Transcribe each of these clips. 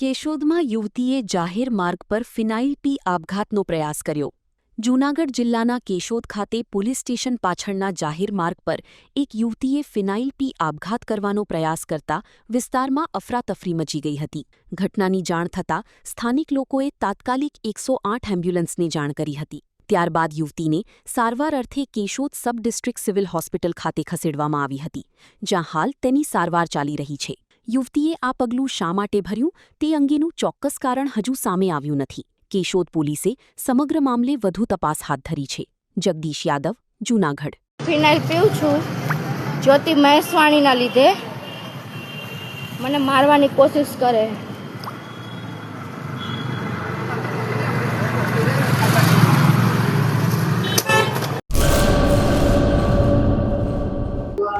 કેશોદમાં યુવતીએ જાહેર માર્ગ પર ફિનાઇલ પી આપઘાતનો પ્રયાસ કર્યો. જૂનાગઢ જિલ્લાના કેશોદ ખાતે પોલીસ સ્ટેશન પાછળના જાહેર માર્ગ પર એક યુવતીએ ફિનાઇલ પી આપઘાત કરવાનો પ્રયાસ કરતા વિસ્તારમાં અફરાતફરી મચી ગઈ હતી. ઘટનાની જાણ થતાં સ્થાનિક લોકોએ તાત્કાલિક 108 એમ્બ્યુલન્સને જાણ કરી હતી. ત્યારબાદ યુવતીને સારવાર અર્થે Keshod sub district civil hospital ખાતે ખસેડવામાં આવી હતી, જ્યાં હાલ તેની સારવાર ચાલી રહી છે. યુવતીએ આ પગલું શા માટે ભર્યું તે અંગેનું ચોક્કસ કારણ હજુ સામે આવ્યું નથી. કેશોદ પોલીસે સમગ્ર મામલે વધુ તપાસ હાથ ધરી છે. જગદીશ યાદવ, જૂનાગઢ. ફિનાઇલ પીઉં છું જ્યોતિ મહેશવાણીના લીધે મને મારવાની કોશિશ કરે.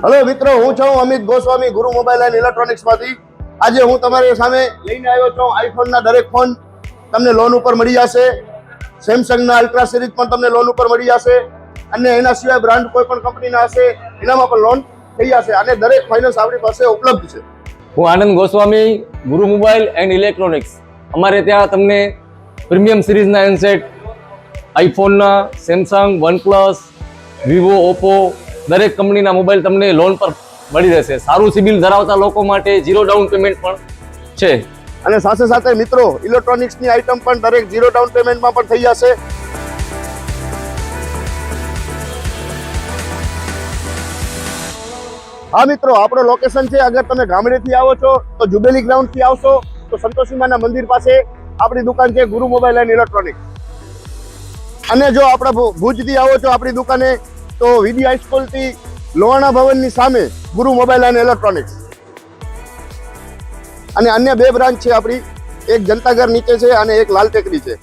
હેલો મિત્રો, હું છું અમિત ગોસ્વામી, ગુરુ મોબાઈલ એન્ડ ઇલેક્ટ્રોનિક્સમાંથી. આજે હું તમારી સામે લઈને આવ્યો છું આઈફોનના દરેક ફોન તમને લોન ઉપર મળી જશે. સેમસંગના અલ્ટ્રા સિરીઝ પણ તમને લોન ઉપર મળી જશે, અને એના સિવાય બ્રાન્ડ કોઈ પણ કંપનીના હશે એનામાં પણ લોન થઈ જશે, અને દરેક ફાઇનાન્સ આપણી પાસે ઉપલબ્ધ છે. હું આનંદ ગોસ્વામી, ગુરુ મોબાઈલ એન્ડ ઇલેક્ટ્રોનિક્સ. અમારે ત્યાં તમને પ્રીમિયમ સિરીઝના હેન્ડસેટ, આઈફોનના, સેમસંગ, વનપ્લસ, વિવો, ઓપ્પો દરેક કંપનીના મોબાઈલ તમને લોન પર મળી રહેશે. સારું સિબિલ ધરાવતા લોકો માટે 0 ડાઉન પેમેન્ટ પણ છે. અને સાથે સાથે મિત્રો ઇલેક્ટ્રોનિક્સની આઇટમ પણ દરેક 0 ડાઉન પેમેન્ટમાં પણ થઈ જશે. હા મિત્રો, આપણો લોકેશન છે, અગર તમે ગામડેથી આવો છો તો જુબેલી ગ્રાઉન્ડથી આવશો તો સંતોષીમાના મંદિર પાસે આપણી દુકાન છે, ગુરુ મોબાઈલ એન્ડ ઇલેક્ટ્રોનિક્સ. અને જો આપણા ભુજથી આવો છો આપણી દુકાને તો વીડી હાઈસ્કૂલથી લોહાણા ભવનની સામે ગુરુ મોબાઈલ એન્ડ ઇલેક્ટ્રોનિક્સ. અને અન્ય 2 બ્રાન્ચ છે આપણી, એક જનતાગર નીચે છે અને એક લાલ ટેકરી છે.